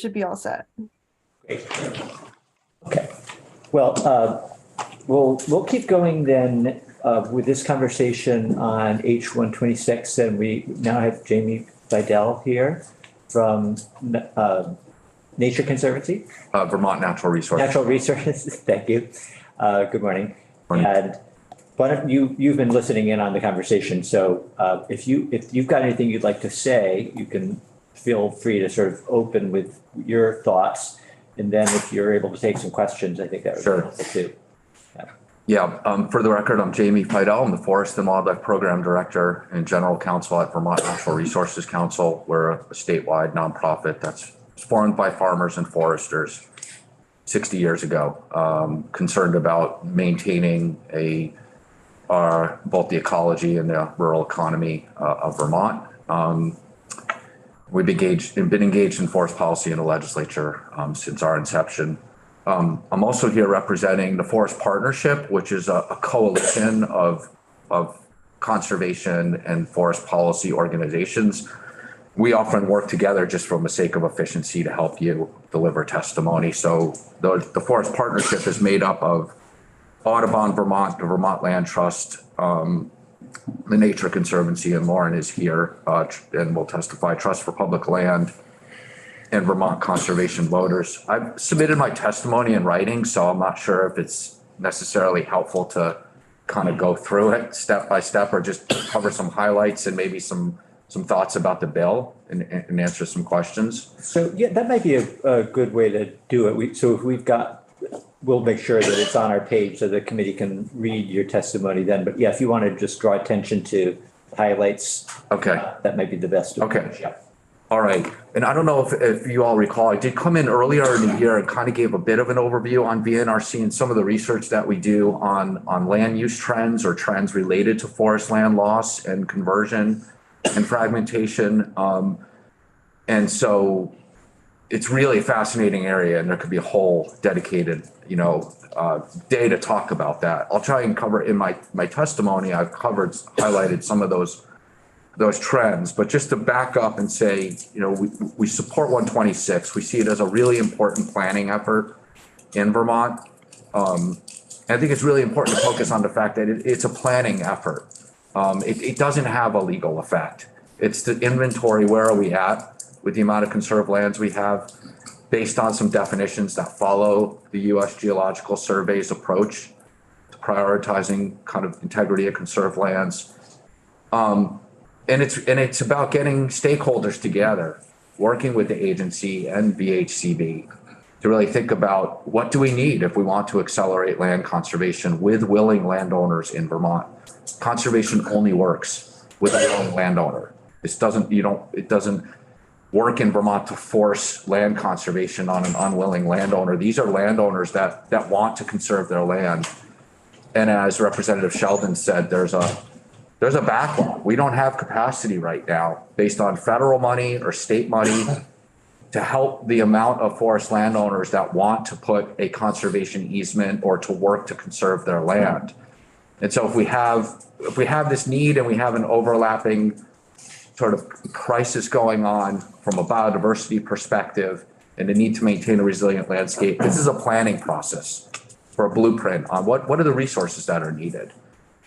should be all set. Great. Okay. Well, we'll keep going then with this conversation on H126, and we now have Jamie Vidal here from Nature Conservancy. Vermont Natural Resources. Natural Resources. Thank you. Good morning. Morning. And why don't you've been listening in on the conversation, so if you've got anything you'd like to say, you can feel free to sort of open with your thoughts. And then if you're able to take some questions, I think that would be helpful too. Yeah, for the record, I'm Jamie Fidel. I'm the Forest and Wildlife Program Director and General Counsel at Vermont Natural Resources Council. We're a statewide nonprofit that's formed by farmers and foresters 60 years ago, concerned about maintaining both the ecology and the rural economy of Vermont. We've been engaged in forest policy in the legislature since our inception. I'm also here representing the Forest Partnership, which is a coalition of conservation and forest policy organizations. We often work together just from the sake of efficiency to help you deliver testimony. So the Forest Partnership is made up of Audubon Vermont, the Vermont Land Trust, the Nature Conservancy, and Lauren is here and will testify, Trust for Public Land, and Vermont Conservation Voters. I've submitted my testimony in writing, so I'm not sure if it's necessarily helpful to kind of go through it step by step or just cover some highlights and maybe some thoughts about the bill and answer some questions. So yeah, that might be a good way to do it. So if we'll make sure that it's on our page so the committee can read your testimony then. But yeah, if you want to just draw attention to highlights, okay, that might be the best approach. Okay. Yeah. All right. And I don't know if you all recall, I did come in earlier in the year and kind of gave a bit of an overview on VNRC and some of the research that we do on land use trends or trends related to forest land loss and conversion and fragmentation. And so it's really a fascinating area, and there could be a whole dedicated, day to talk about that. I'll try and cover in my testimony. I've highlighted some of those trends, but just to back up and say, we support 126. We see it as a really important planning effort in Vermont. And I think it's really important to focus on the fact that it's a planning effort. It doesn't have a legal effect. It's the inventory. Where are we at with the amount of conserved lands we have, based on some definitions that follow the U.S. Geological Survey's approach to prioritizing kind of integrity of conserved lands. And it's about getting stakeholders together, working with the agency and VHCB to really think about what do we need if we want to accelerate land conservation with willing landowners in Vermont. Conservation only works with a willing landowner. It doesn't work in Vermont to force land conservation on an unwilling landowner. These are landowners that want to conserve their land. And as Representative Sheldon said, there's a backlog. We don't have capacity right now based on federal money or state money to help the amount of forest landowners that want to put a conservation easement or to work to conserve their land. And so if we have this need and we have an overlapping sort of crisis going on from a biodiversity perspective and the need to maintain a resilient landscape, this is a planning process for a blueprint on what are the resources that are needed.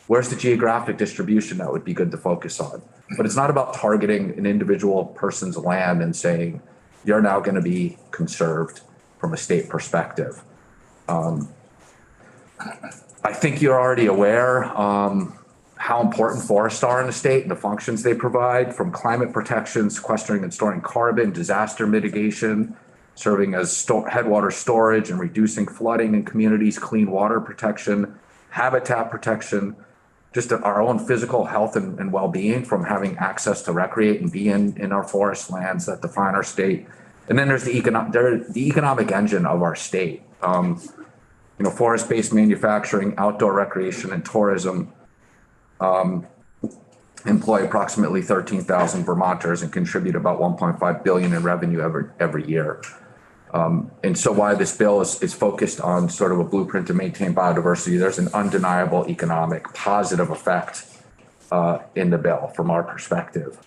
Where's the geographic distribution that would be good to focus on? But it's not about targeting an individual person's land and saying, you're now going to be conserved from a state perspective. I think you're already aware how important forests are in the state and the functions they provide, from climate protection, sequestering and storing carbon, disaster mitigation, serving as headwater storage and reducing flooding in communities, clean water protection, habitat protection, just our own physical health and well-being from having access to recreate and be in our forest lands that define our state. And then there's the economic engine of our state. Forest-based manufacturing, outdoor recreation, and tourism employ approximately 13,000 Vermonters and contribute about 1.5 billion in revenue every year. And so while this bill is focused on sort of a blueprint to maintain biodiversity, there's an undeniable economic positive effect in the bill from our perspective.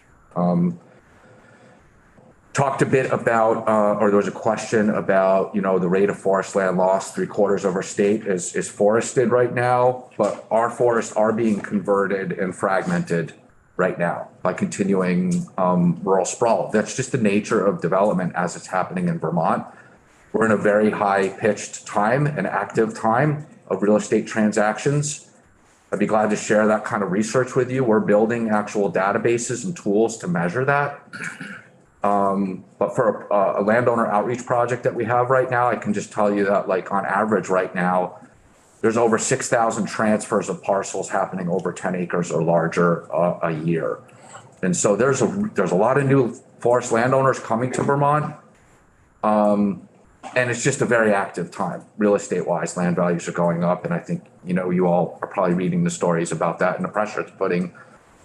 Talked a bit about, or there was a question about, the rate of forest land loss. 3/4 of our state is forested right now, but our forests are being converted and fragmented right now by continuing rural sprawl. That's just the nature of development as it's happening in Vermont. We're in a very high pitched time, an active time of real estate transactions. I'd be glad to share that kind of research with you. We're building actual databases and tools to measure that. But for a landowner outreach project that we have right now, I can just tell you that, like, on average right now, there's over 6,000 transfers of parcels happening over 10 acres or larger a year. And so there's a lot of new forest landowners coming to Vermont. And it's just a very active time, real estate wise. Land values are going up. And I think, you all are probably reading the stories about that and the pressure it's putting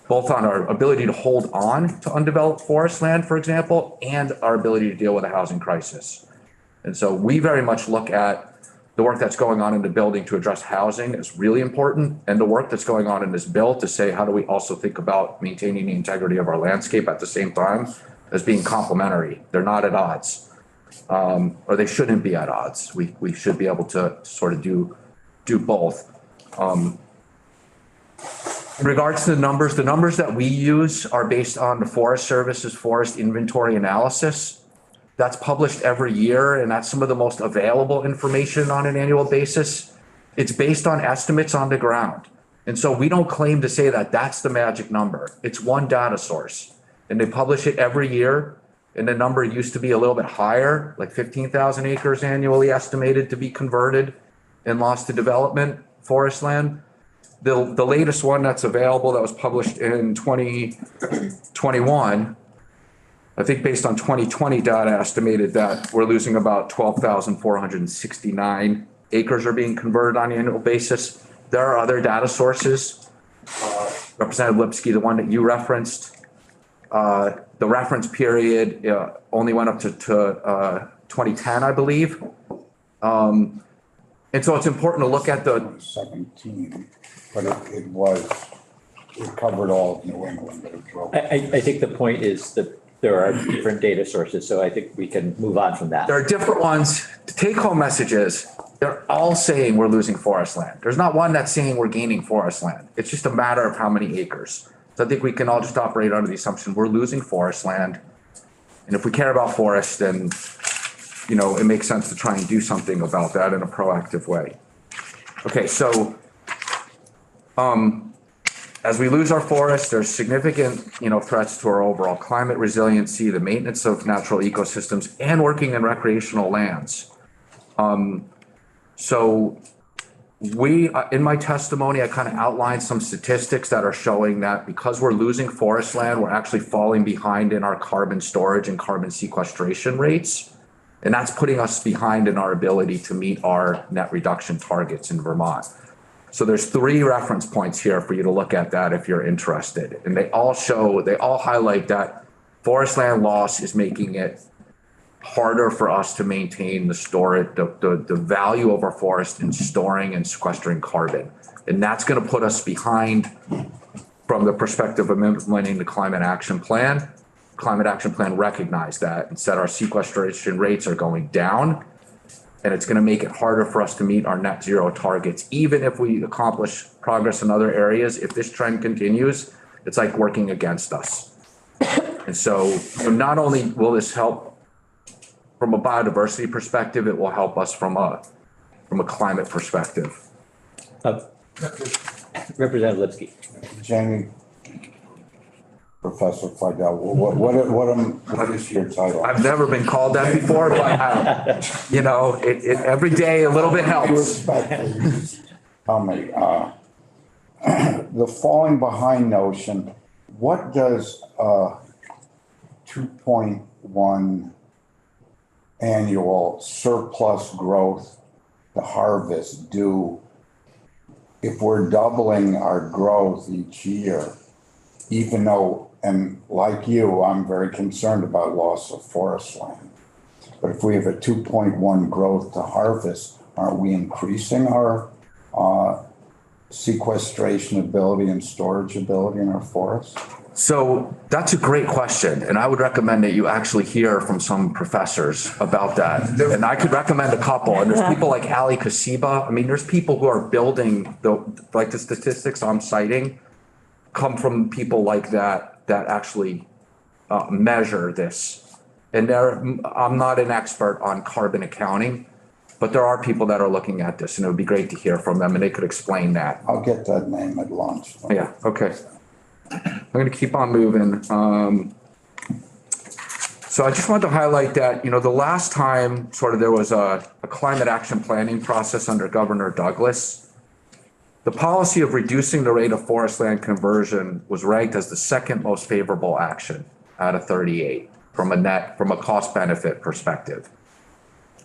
both on our ability to hold on to undeveloped forest land, for example, and our ability to deal with a housing crisis. And so we very much look at the work that's going on in the building to address housing is really important, and the work that's going on in this bill to say, how do we also think about maintaining the integrity of our landscape at the same time as being complementary. They're not at odds, or they shouldn't be at odds. We should be able to sort of do both. In regards to the numbers that we use are based on the Forest Service's forest inventory analysis. That's published every year, and that's some of the most available information on an annual basis. It's based on estimates on the ground. And so we don't claim to say that that's the magic number. It's one data source, and they publish it every year. And the number used to be a little bit higher, like 15,000 acres annually estimated to be converted and lost to development forest land. The latest one that's available that was published in 2021, I think based on 2020 data, estimated that we're losing about 12,469 acres are being converted on an annual basis. There are other data sources. Representative Lipsky, the one that you referenced, the reference period only went up to 2010, I believe. And so it's important to look at the 2017, but it covered all of New England. But it broke. I think the point is that there are different data sources, so I think we can move on from that. There are different ones. The take-home message is they're all saying we're losing forest land. There's not one that's saying we're gaining forest land. It's just a matter of how many acres. So I think we can all just operate under the assumption we're losing forest land. And if we care about forests, then, it makes sense to try and do something about that in a proactive way. Okay, so as we lose our forests, there's significant, threats to our overall climate resiliency, the maintenance of natural ecosystems, and working in recreational lands. So in my testimony, I kind of outlined some statistics that are showing that because we're losing forest land, we're actually falling behind in our carbon storage and carbon sequestration rates. And that's putting us behind in our ability to meet our net reduction targets in Vermont. So there's 3 reference points here for you to look at that if you're interested. And they all highlight that forest land loss is making it harder for us to maintain the value of our forest in storing and sequestering carbon. And that's going to put us behind from the perspective of implementing the Climate Action Plan. Climate Action Plan recognized that and said our sequestration rates are going down. And it's going to make it harder for us to meet our net zero targets. Even if we accomplish progress in other areas, if this trend continues, it's like working against us. And so not only will this help from a biodiversity perspective, it will help us from a climate perspective. Representative Lipsky. Jamie, Professor Fidel, what is your title? I've never been called that before, but every day a little bit helps. Respectfully, tell me, the falling behind notion, what does 2.1 annual surplus growth to harvest do if we're doubling our growth each year? Even though, and like you, I'm very concerned about loss of forest land. But if we have a 2.1 growth to harvest, aren't we increasing our sequestration ability and storage ability in our forests? So that's a great question, and I would recommend that you actually hear from some professors about that. And I could recommend a couple, and there's people like Ali Kasiba. I mean, there's people who are building like the statistics I'm citing come from people like that actually measure this. And I'm not an expert on carbon accounting, but there are people that are looking at this, and it would be great to hear from them, and they could explain that. I'll get that name at lunch. Yeah, okay. I'm going to keep on moving. So I just wanted to highlight that, the last time sort of there was a climate action planning process under Governor Douglas, the policy of reducing the rate of forest land conversion was ranked as the second most favorable action out of 38 from a cost benefit perspective.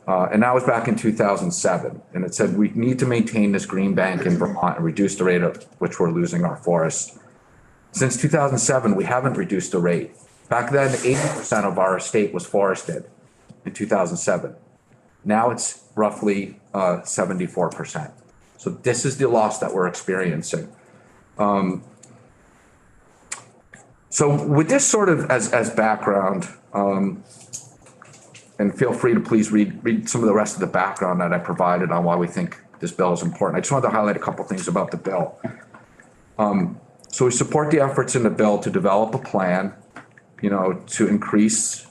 And that was back in 2007. And it said we need to maintain this green bank in Vermont and reduce the rate at which we're losing our forests. Since 2007, we haven't reduced the rate. Back then, 80% of our estate was forested in 2007. Now it's roughly 74%. So this is the loss that we're experiencing. So with this sort of as background, and feel free to please read some of the rest of the background that I provided on why we think this bill is important. I just wanted to highlight a couple things about the bill. So we support the efforts in the bill to develop a plan, to increase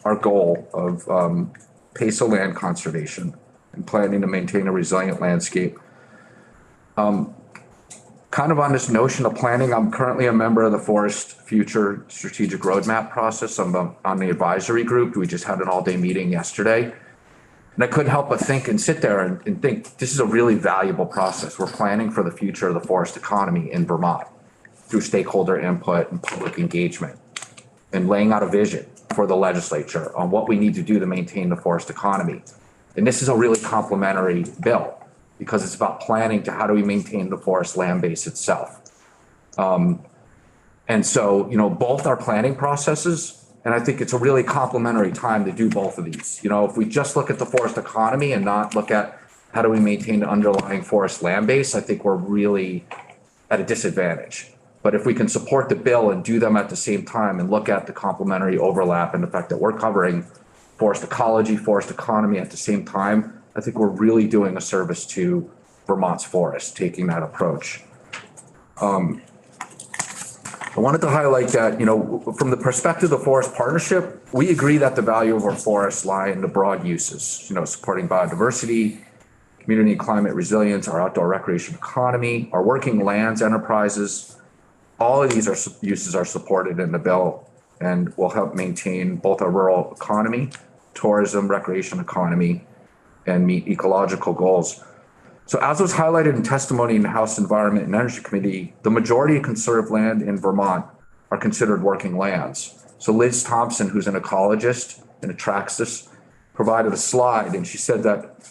our goal of pace of land conservation and planning to maintain a resilient landscape. Kind of on this notion of planning, I'm currently a member of the Forest Future Strategic Roadmap process. I'm on the advisory group. We just had an all-day meeting yesterday. And I couldn't help but think and sit there and think this is a really valuable process. We're planning for the future of the forest economy in Vermont through stakeholder input and public engagement and laying out a vision for the legislature on what we need to do to maintain the forest economy. And this is a really complementary bill because it's about planning to how do we maintain the forest land base itself. And so, both our planning processes, and I think it's a really complementary time to do both of these. If we just look at the forest economy and not look at how do we maintain the underlying forest land base, I think we're really at a disadvantage. But if we can support the bill and do them at the same time and look at the complementary overlap and the fact that we're covering forest ecology, forest economy at the same time, I think we're really doing a service to Vermont's forests, taking that approach. I wanted to highlight that, from the perspective of the Forest Partnership, we agree that the value of our forests lie in the broad uses, supporting biodiversity, community and climate resilience, our outdoor recreation economy, our working lands enterprises. All of these uses are supported in the bill and will help maintain both our rural economy, tourism, recreation economy, and meet ecological goals. So as was highlighted in testimony in the House Environment and Energy Committee, the majority of conserved land in Vermont are considered working lands. So Liz Thompson, who's an ecologist and tracks this, provided a slide, and she said that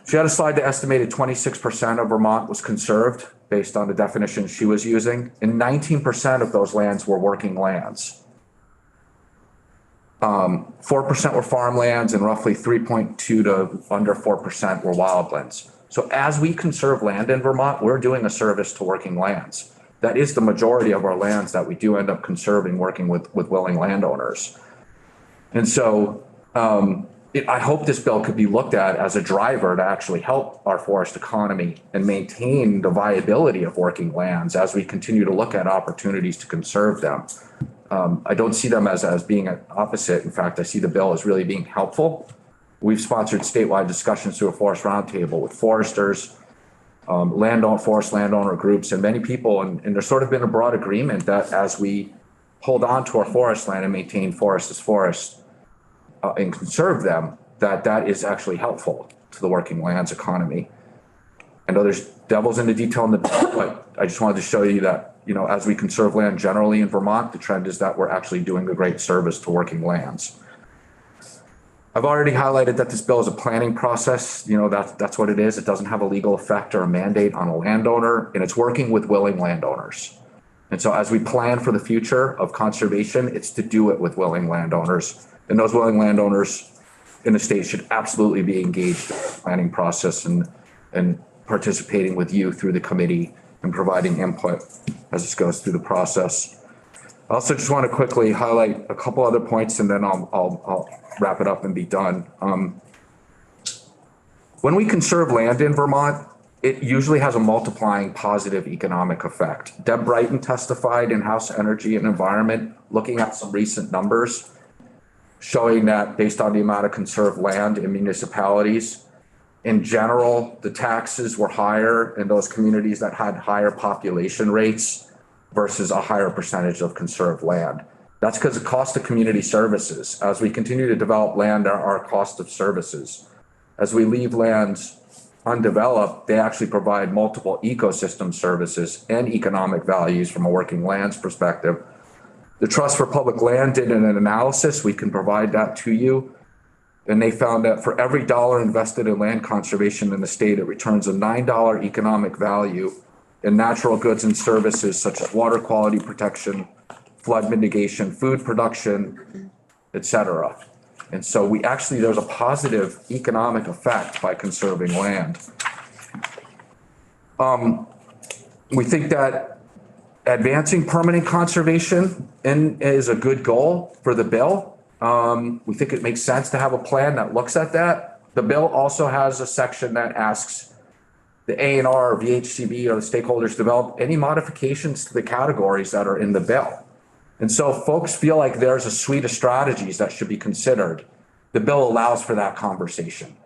she had a slide that estimated 26% of Vermont was conserved based on the definition she was using, and 19% of those lands were working lands. 4% were farmlands and roughly 3.2 to under 4% were wildlands. So as we conserve land in Vermont, we're doing a service to working lands. That is the majority of our lands that we do end up conserving, working with willing landowners. And so I hope this bill could be looked at as a driver to actually help our forest economy and maintain the viability of working lands as we continue to look at opportunities to conserve them. I don't see them as being an opposite. In fact, I see the bill as really being helpful. We've sponsored statewide discussions through a forest roundtable with foresters, forest landowner groups, and many people. And there's sort of been a broad agreement that as we hold on to our forest land and maintain forest as forest and conserve them, that is actually helpful to the working lands economy. I know there's devils in the detail in the bill, but I just wanted to show you that, as we conserve land generally in Vermont, the trend is that we're actually doing a great service to working lands. I've already highlighted that this bill is a planning process. That's what it is. It doesn't have a legal effect or a mandate on a landowner, and it's working with willing landowners. And so as we plan for the future of conservation, it's to do it with willing landowners. And those willing landowners in the state should absolutely be engaged in the planning process and participating with you through the committee and providing input as this goes through the process. I also just want to quickly highlight a couple other points and then I'll wrap it up and be done. When we conserve land in Vermont, it usually has a multiplying positive economic effect. Deb Brighton testified in House Energy and Environment, looking at some recent numbers, showing that based on the amount of conserved land in municipalities, in general, the taxes were higher in those communities that had higher population rates versus a higher percentage of conserved land. That's because the cost of community services. As we continue to develop land, our cost of services. As we leave lands undeveloped, they actually provide multiple ecosystem services and economic values from a working lands perspective. The Trust for Public Land did an analysis. We can provide that to you. And they found that for every dollar invested in land conservation in the state, it returns a $9 economic value in natural goods and services such as water quality protection, flood mitigation, food production, et cetera. And so there's a positive economic effect by conserving land. We think that advancing permanent conservation is a good goal for the bill. We think it makes sense to have a plan that looks at that. The bill also has a section that asks the A&R or VHCB or the stakeholders develop any modifications to the categories that are in the bill. And so folks feel like there's a suite of strategies that should be considered. The bill allows for that conversation.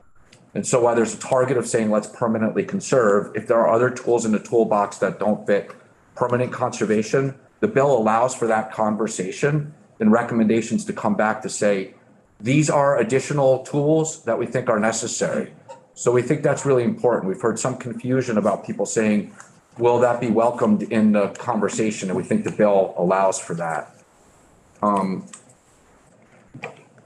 And so while there's a target of saying let's permanently conserve, if there are other tools in the toolbox that don't fit permanent conservation, the bill allows for that conversation and recommendations to come back to say, these are additional tools that we think are necessary. So we think that's really important. We've heard some confusion about people saying, will that be welcomed in the conversation? And we think the bill allows for that.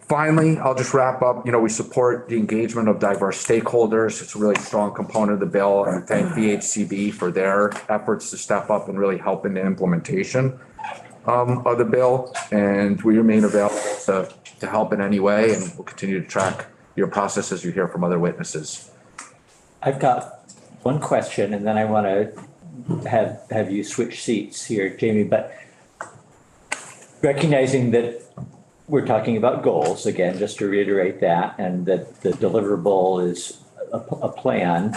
Finally, I'll just wrap up. We support the engagement of diverse stakeholders. It's a really strong component of the bill. And thank VHCB for their efforts to step up and really help in the implementation of the bill. And we remain available to help in any way. And we'll continue to track your process as you hear from other witnesses. I've got one question and then I want to have you switch seats here, Jamie, but recognizing that we're talking about goals, again, just to reiterate that, and that the deliverable is a plan.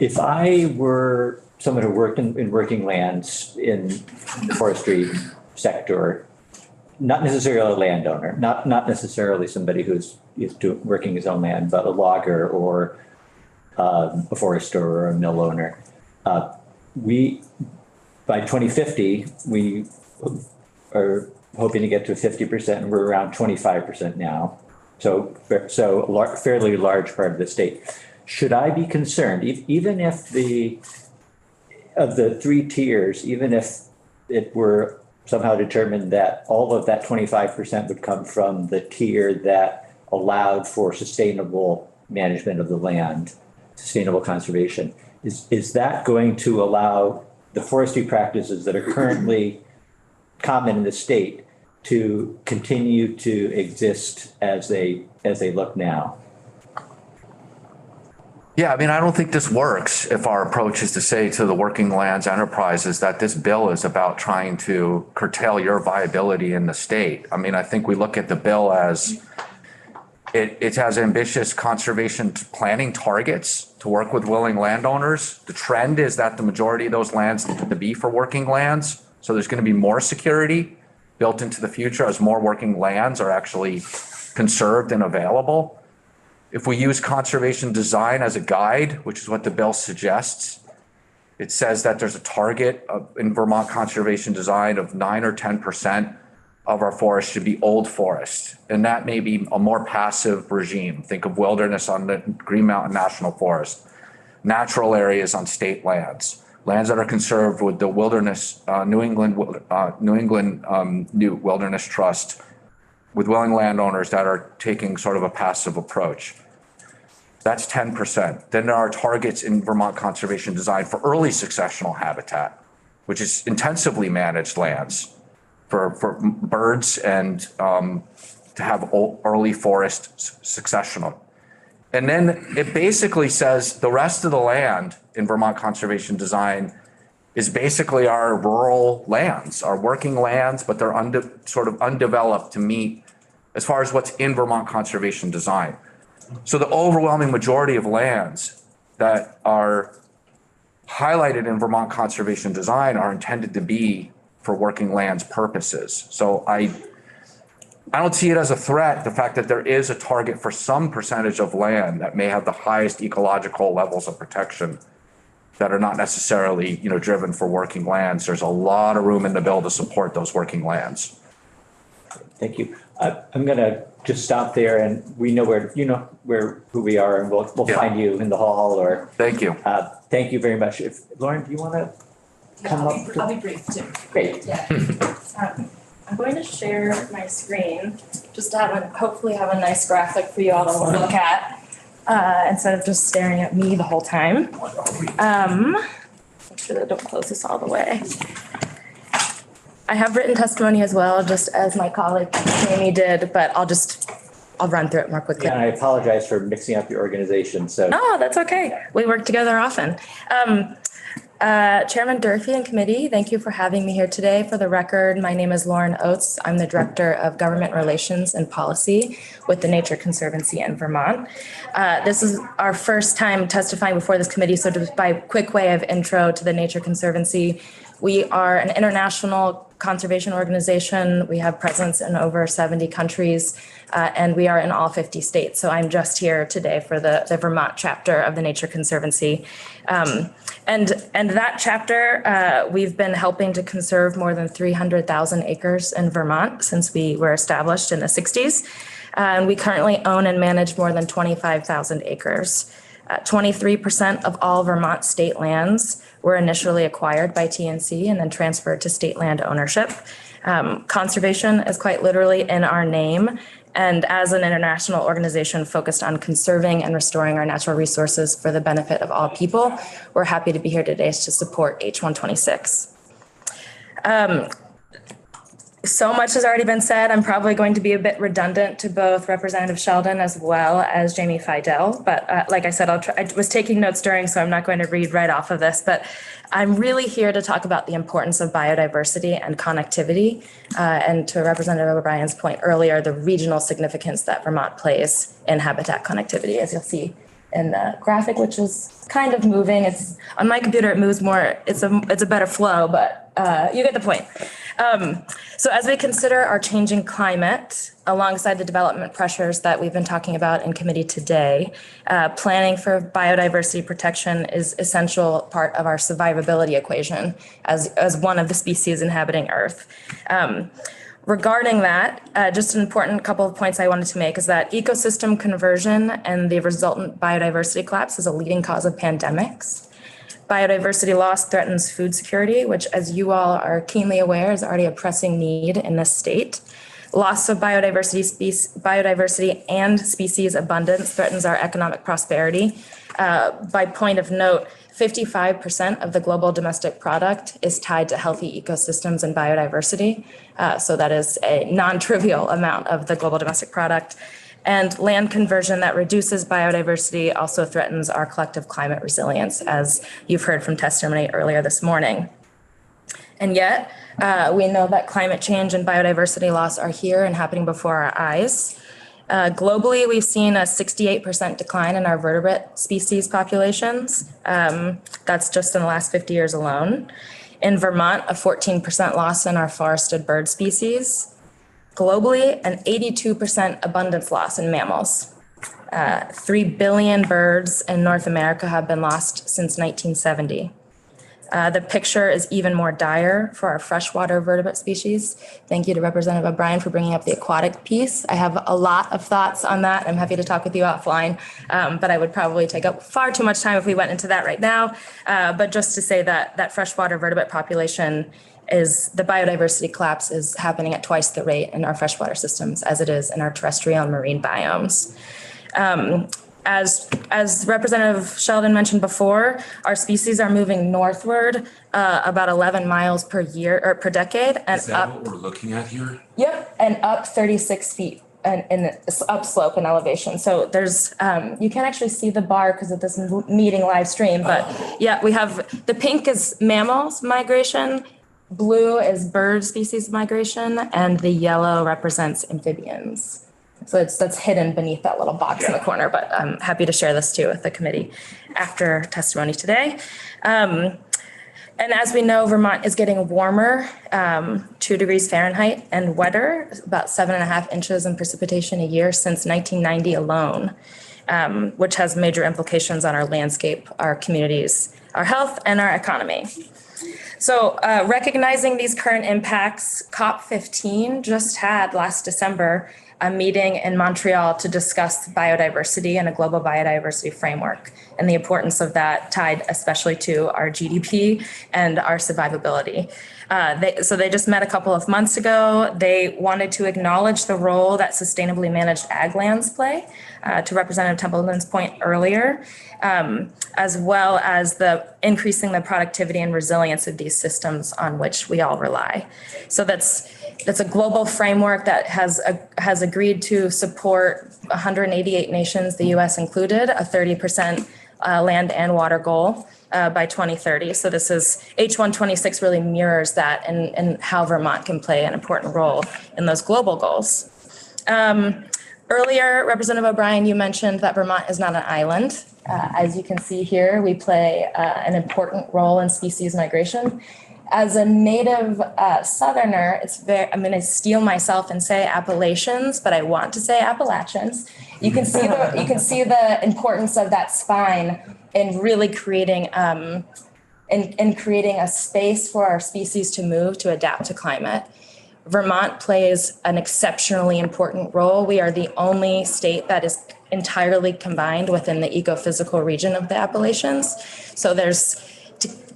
If I were someone who worked in working lands in the forestry sector, not necessarily a landowner, not necessarily somebody who's working his own land, but a logger or a forester or a mill owner, by 2050, we are hoping to get to 50%, and we're around 25% now. So a fairly large part of the state. Should I be concerned, even if of the three tiers, even if it were somehow determined that all of that 25% would come from the tier that allowed for sustainable management of the land, sustainable conservation, is that going to allow the forestry practices that are currently common in the state to continue to exist as they look now? Yeah, I don't think this works if our approach is to say to the working lands enterprises that this bill is about trying to curtail your viability in the state. I think we look at the bill as it has ambitious conservation planning targets to work with willing landowners. The trend is that the majority of those lands need to be for working lands. So there's going to be more security built into the future as more working lands are actually conserved and available. If we use conservation design as a guide, which is what the bill suggests, it says that there's a target in Vermont conservation design of 9 or 10% of our forest should be old forest. And that may be a more passive regime. Think of wilderness on the Green Mountain National Forest, natural areas on state lands that are conserved with the wilderness, New England New Wilderness Trust, with willing landowners that are taking sort of a passive approach. That's 10%. Then there are targets in Vermont conservation design for early successional habitat, which is intensively managed lands for birds and to have early forest successional. And then it basically says the rest of the land in Vermont Conservation Design is basically our rural lands, our working lands, but they're sort of undeveloped to meet as far as what's in Vermont Conservation Design. So the overwhelming majority of lands that are highlighted in Vermont Conservation Design are intended to be for working lands purposes. So I don't see it as a threat, the fact that there is a target for some percentage of land that may have the highest ecological levels of protection that are not necessarily, driven for working lands. There's a lot of room in the bill to support those working lands. Thank you. I'm going to just stop there, and we know who we are, and we'll find you in the hall or. Thank you. Thank you very much. Lauren, do you want to come up? I'll be brief too. Great. Yeah. I'm going to share my screen just to hopefully have a nice graphic for you all to look at instead of just staring at me the whole time. Make sure that I don't close this all the way. I have written testimony as well, just as my colleague Amy did, but I'll run through it more quickly. Yeah, and I apologize for mixing up your organization. So. No, that's okay. We work together often. Chairman Durfee and committee, thank you for having me here today. For the record, my name is Lauren Oates. I'm the Director of Government Relations and Policy with the Nature Conservancy in Vermont. This is our first time testifying before this committee, so just by quick way of intro to the Nature Conservancy, we are an international conservation organization. We have presence in over 70 countries, and we are in all 50 states. So I'm just here today for the Vermont chapter of the Nature Conservancy. And that chapter, we've been helping to conserve more than 300,000 acres in Vermont since we were established in the 60s. And we currently own and manage more than 25,000 acres. 23% of all Vermont state lands were initially acquired by TNC and then transferred to state land ownership. Conservation is quite literally in our name. And as an international organization focused on conserving and restoring our natural resources for the benefit of all people, we're happy to be here today to support H126. So much has already been said. I'm probably going to be a bit redundant to both Representative Sheldon as well as Jamie Fidel. But like I said, I was taking notes during, so I'm not going to read right off of this. But I'm really here to talk about the importance of biodiversity and connectivity. And to Representative O'Brien's point earlier, the regional significance that Vermont plays in habitat connectivity, as you'll see in the graphic, which is kind of moving. It's on my computer, it moves more. It's a better flow, but you get the point. So as we consider our changing climate alongside the development pressures that we've been talking about in committee today, planning for biodiversity protection is essential part of our survivability equation as one of the species inhabiting Earth. Regarding that, just an important couple of points I wanted to make is that ecosystem conversion and the resultant biodiversity collapse is a leading cause of pandemics. Biodiversity loss threatens food security, which, as you all are keenly aware, is already a pressing need in this state. Loss of biodiversity and species abundance threatens our economic prosperity. By point of note, 55% of the global domestic product is tied to healthy ecosystems and biodiversity. So that is a non-trivial amount of the global domestic product. And land conversion that reduces biodiversity also threatens our collective climate resilience, as you've heard from testimony earlier this morning. And yet, we know that climate change and biodiversity loss are here and happening before our eyes. Globally, we've seen a 68% decline in our vertebrate species populations. That's just in the last 50 years alone. In Vermont, a 14% loss in our forested bird species. Globally, an 82% abundance loss in mammals. 3 billion birds in North America have been lost since 1970. The picture is even more dire for our freshwater vertebrate species. Thank you to Representative O'Brien for bringing up the aquatic piece. I have a lot of thoughts on that. I'm happy to talk with you offline, but I would probably take up far too much time if we went into that right now. But just to say that freshwater vertebrate population the biodiversity collapse is happening at twice the rate in our freshwater systems as it is in our terrestrial and marine biomes. As Representative Sheldon mentioned before, our species are moving northward about 11 miles per year or per decade. And is that what we're looking at here? Yep, and up 36 feet an upslope in elevation. So there's, you can't actually see the bar because of this meeting live stream, but yeah, we have, the pink is mammals migration, blue is bird species migration, and the yellow represents amphibians. So that's hidden beneath that little box in the corner, but I'm happy to share this too with the committee after testimony today. And as we know, Vermont is getting warmer, 2 degrees Fahrenheit, and wetter, about 7.5 inches in precipitation a year since 1990 alone, which has major implications on our landscape, our communities, our health, and our economy. So recognizing these current impacts, COP15 just had last December a meeting in Montreal to discuss biodiversity and a global biodiversity framework and the importance of that tied especially to our GDP and our survivability. So they just met a couple of months ago. They wanted to acknowledge the role that sustainably managed ag lands play, to Representative Templeman's point earlier, as well as the increasing the productivity and resilience of these systems on which we all rely. So that's a global framework that has agreed to support 188 nations, the US included, a 30% land and water goal by 2030. So this is H126 really mirrors that and how Vermont can play an important role in those global goals. Earlier, Representative O'Brien, you mentioned that Vermont is not an island. As you can see here, we play an important role in species migration. As a native Southerner, I'm going to steal myself and say Appalachians, but I want to say Appalachians. You can see the importance of that spine in really creating creating a space for our species to move to adapt to climate. Vermont plays an exceptionally important role. We are the only state that is entirely combined within the ecophysical region of the Appalachians. So there's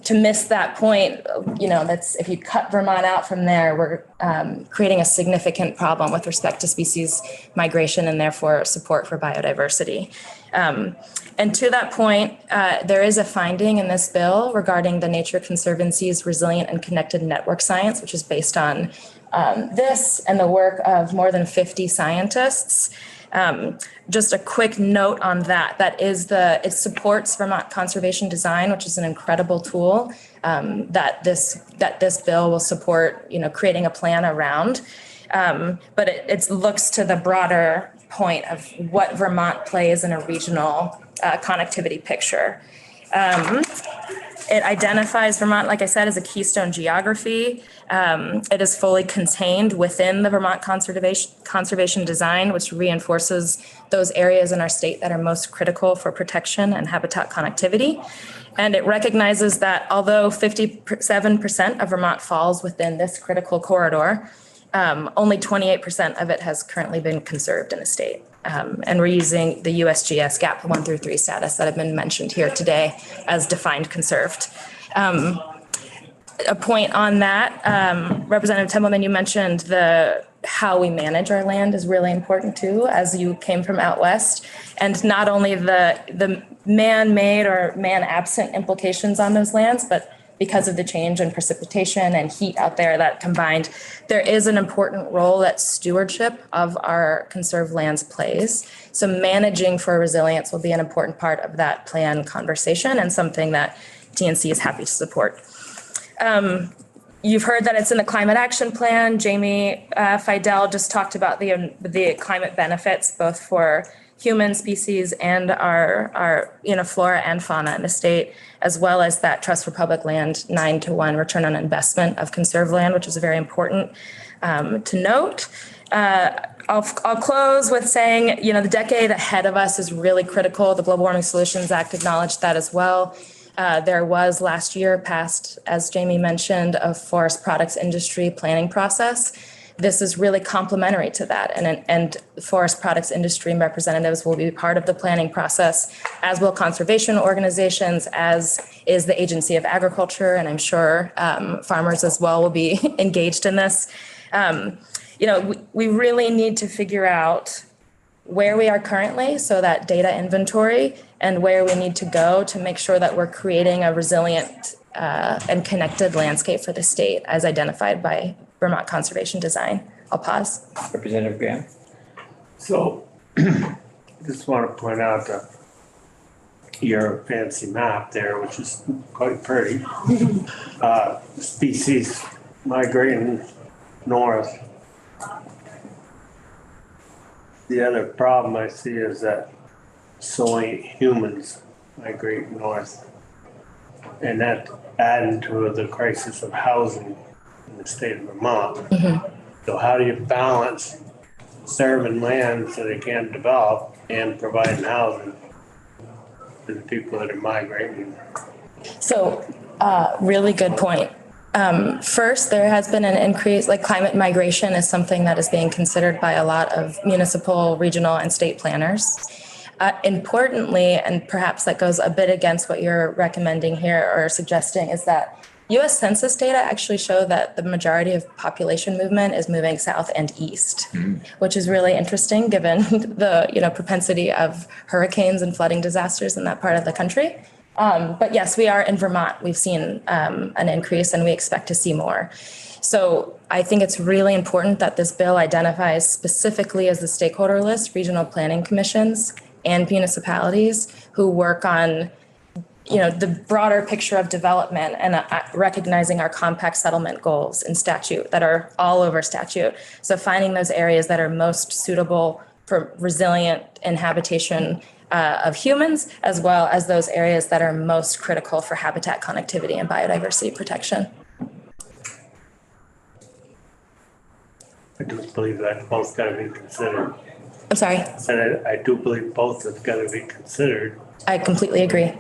to miss that point, that's if you cut Vermont out from there, we're creating a significant problem with respect to species migration and therefore support for biodiversity. And to that point, there is a finding in this bill regarding the Nature Conservancy's resilient and connected network science, which is based on this and the work of more than 50 scientists. Just a quick note on that it supports Vermont conservation design, which is an incredible tool that this bill will support, creating a plan around. But it looks to the broader point of what Vermont plays in a regional connectivity picture. It identifies Vermont, like I said, as a keystone geography. It is fully contained within the Vermont conservation design, which reinforces those areas in our state that are most critical for protection and habitat connectivity. And it recognizes that although 57% of Vermont falls within this critical corridor, only 28% of it has currently been conserved in the state. And we're using the USGS GAP 1 through 3 status that have been mentioned here today as defined conserved. A point on that, Representative Templeman, you mentioned how we manage our land is really important too, as you came from out west, and not only the man-made or man-absent implications on those lands, but because of the change in precipitation and heat out there that combined, there is an important role that stewardship of our conserved lands plays. So managing for resilience will be an important part of that plan conversation and something that TNC is happy to support. You've heard that it's in the climate action plan. Jamie Fidel just talked about the climate benefits, both for human species and our flora and fauna in the state, as well as that Trust for Public Land 9-to-1 return on investment of conserved land, which is very important to note. I'll close with saying, the decade ahead of us is really critical. The Global Warming Solutions Act acknowledged that as well. There was last year passed, as Jamie mentioned, a forest products industry planning process. This is really complementary to that, and forest products industry representatives will be part of the planning process, as will conservation organizations, as is the Agency of Agriculture, and I'm sure farmers as well will be engaged in this. We really need to figure out where we are currently, so that data inventory, and where we need to go to make sure that we're creating a resilient and connected landscape for the state as identified by Vermont Conservation Design. I'll pause. Representative Graham. So, just want to point out your fancy map there, which is quite pretty. Species migrating north. The other problem I see is that so many humans migrate north. And that adding to the crisis of housing in the state of Vermont. So how do you balance serving land so they can't develop and providing housing to the people that are migrating? So, really good point. First, there has been an increase, like climate migration is something that is being considered by a lot of municipal, regional, and state planners. Importantly, and perhaps that goes a bit against what you're recommending here or suggesting, is that US Census data actually show that the majority of population movement is moving south and east, which is really interesting given the propensity of hurricanes and flooding disasters in that part of the country. But yes, we are in Vermont. We've seen an increase and we expect to see more. So I think it's really important that this bill identifies specifically as the stakeholder list, regional planning commissions and municipalities who work on the broader picture of development and recognizing our compact settlement goals in statute that are all over statute. So finding those areas that are most suitable for resilient inhabitation of humans, as well as those areas that are most critical for habitat connectivity and biodiversity protection. I do believe that both got to be considered. I'm sorry. And I do believe both have got to be considered. I completely agree.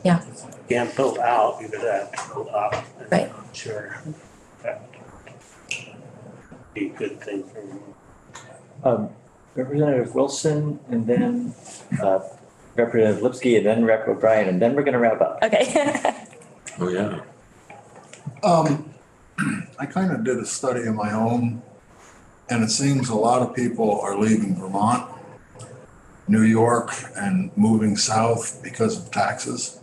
Yeah. You can't build out, you gotta have to build up. Right. Sure. That would be a good thing for Representative Wilson, and then Representative Lipsky, and then Rep. O'Brien, and then we're going to wrap up. Okay. Oh, yeah. I kind of did a study of my own, and it seems a lot of people are leaving Vermont, New York, and moving south because of taxes.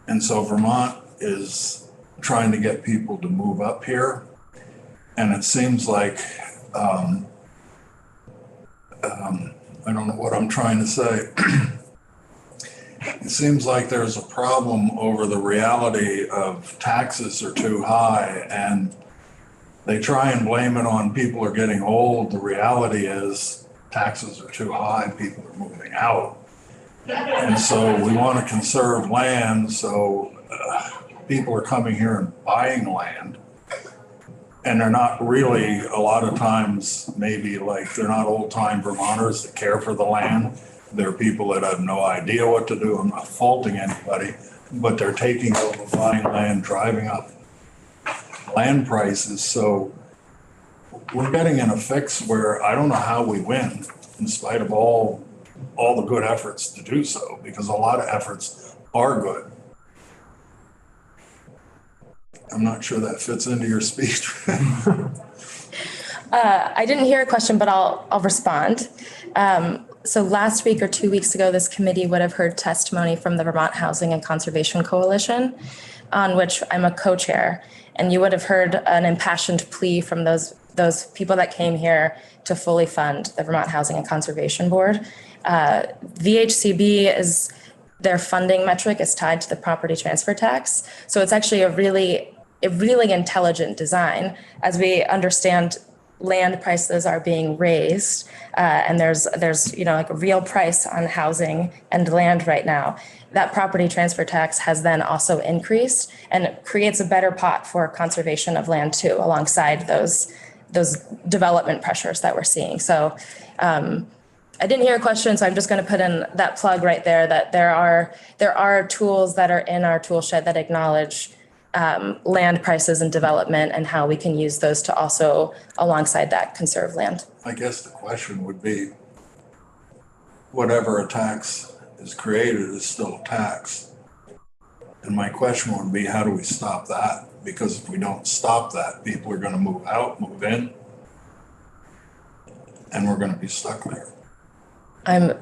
And so Vermont is trying to get people to move up here. And it seems like, I don't know what I'm trying to say. It seems like there's a problem over the reality of taxes are too high, and they try and blame it on people are getting old. The reality is taxes are too high, people are moving out. And so we want to conserve land, so people are coming here and buying land. And they're not really, a lot of times, maybe like they're not old-time Vermonters that care for the land. They're people that have no idea what to do. I'm not faulting anybody, but they're taking over, buying land, driving up land prices. So we're getting in a fix where I don't know how we win in spite of all the good efforts to do so, because a lot of efforts are good. I'm not sure that fits into your speech. I didn't hear a question, but I'll respond. So last week or 2 weeks ago, this committee would have heard testimony from the Vermont Housing and Conservation Coalition, on which I'm a co-chair. And you would have heard an impassioned plea from those people that came here to fully fund the Vermont Housing and Conservation Board. VHCB is their funding metric is tied to the property transfer tax. So it's actually a really intelligent design. As we understand, land prices are being raised, and there's like a real price on housing and land right now. That property transfer tax has then also increased and creates a better pot for conservation of land too, alongside those development pressures that we're seeing. So I didn't hear a question, so I'm just going to put in that plug right there that there are tools that are in our tool shed that acknowledge land prices and development and how we can use those to also, alongside that, conserve land. I guess the question would be, whatever a tax is created is still a tax. And my question would be, how do we stop that? Because if we don't stop that, people are going to move out, move in, and we're going to be stuck there. I'm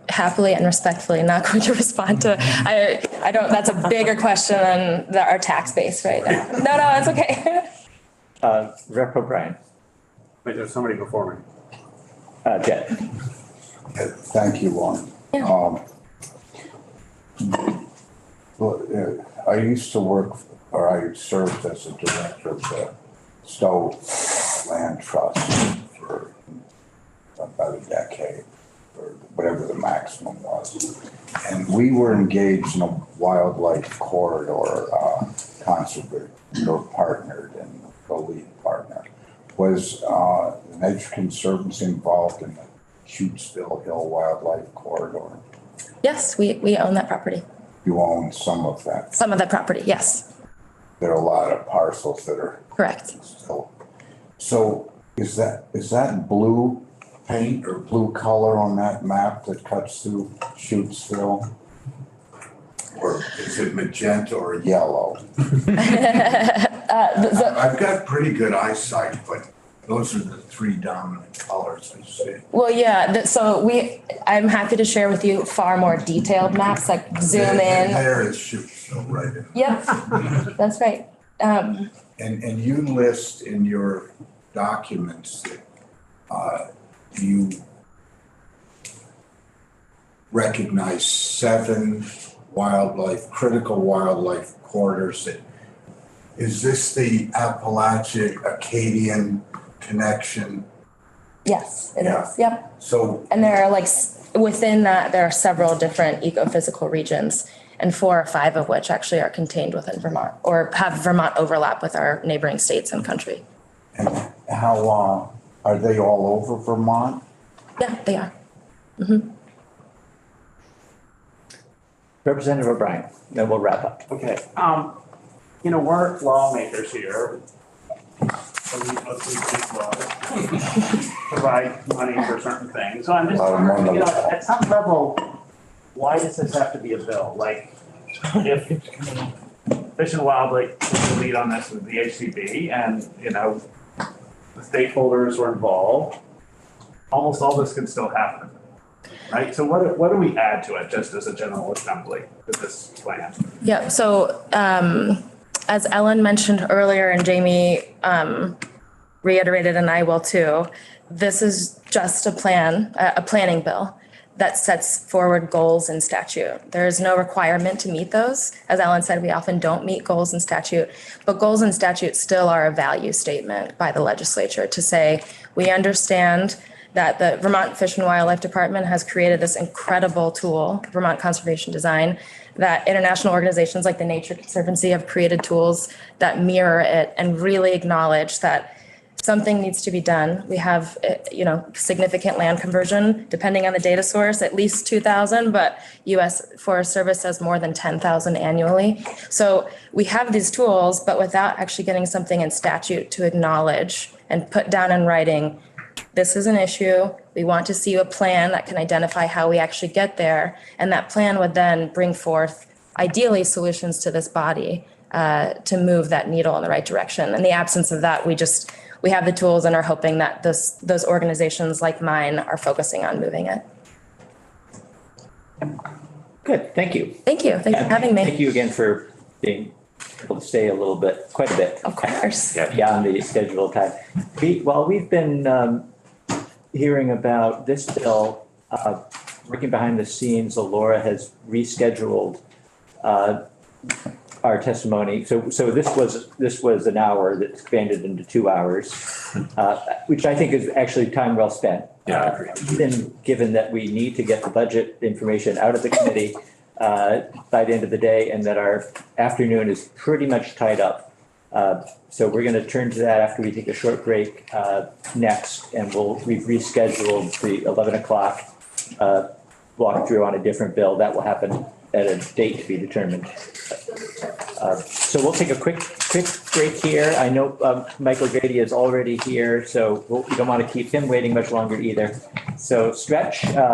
happily and respectfully not going to respond to, I don't, that's a bigger question than our tax base right now. No, it's okay. Rep. O'Brien. Wait, there's somebody before me. Jet. Thank you, Lauren. Yeah. Well, I used to work, or I served as a director of the Stowe Land Trust for about a decade, or whatever the maximum was. And we were engaged in a wildlife corridor conservation, or partnered, and the lead partner. Was the Nature Conservancy involved in the Shutesville Hill Wildlife Corridor? Yes, we own that property. You own some of that. Some of that property, yes, There are a lot of parcels that are correct. still. So is that blue paint or blue color on that map that cuts through Shutesville? Or is it magenta or yellow? I've got pretty good eyesight, but those are the three dominant colors I see. Well, yeah, I'm happy to share with you far more detailed maps, like zoom in. There is Shutesville right in. Yep, that's right. And you list in your documents that you recognize 7 critical wildlife corridors. Is this the Appalachian Acadian connection? Yes, it Yeah. is, yep. So, And there are within that, there are several different ecophysical regions, and 4 or 5 of which actually are contained within Vermont, or have Vermont overlap with our neighboring states and country. and how, are they all over Vermont? Yeah, they are. Representative O'Brien, then we'll wrap up. Okay, we're lawmakers here. So we make laws, provide money for certain things. So I'm just A lot of wondering, money. at some level, why does this have to be a bill? Like, if Fish and Wildlife took the lead on this with the HCB and, the stakeholders were involved, almost all this can still happen. Right, so what do we add to it, just as a general assembly, with this plan? Yeah, so as Ellen mentioned earlier and Jamie reiterated, and I will too, this is just a planning bill that sets forward goals in statute. There is no requirement to meet those. As Ellen said, we often don't meet goals in statute, but goals in statute still are a value statement by the legislature to say, we understand that the Vermont Fish and Wildlife Department has created this incredible tool, Vermont Conservation Design, that international organizations like the Nature Conservancy have created tools that mirror it and really acknowledge that something needs to be done. We have, significant land conversion, depending on the data source, at least 2,000, but US Forest Service says more than 10,000 annually. So we have these tools, but without actually getting something in statute to acknowledge and put down in writing, this is an issue. We want to see a plan that can identify how we actually get there. And that plan would then bring forth ideally solutions to this body to move that needle in the right direction. In the absence of that, we have the tools and are hoping that those organizations like mine are focusing on moving it. Good, thank you. Thank you. Thanks for having me. Thank you again for being able to stay quite a bit. Of course. Beyond the scheduled time. While we've been hearing about this bill, working behind the scenes, Laura has rescheduled our testimony. So this was an hour that expanded into 2 hours, which I think is actually time well spent. Yeah, Given that we need to get the budget information out of the committee by the end of the day, and that our afternoon is pretty much tied up. So we're going to turn to that after we take a short break next, and we've rescheduled the 11 o'clock walkthrough on a different bill. That will happen at a date to be determined. So we'll take a quick break here. I know Michael Grady is already here, so we don't want to keep him waiting much longer either. So stretch.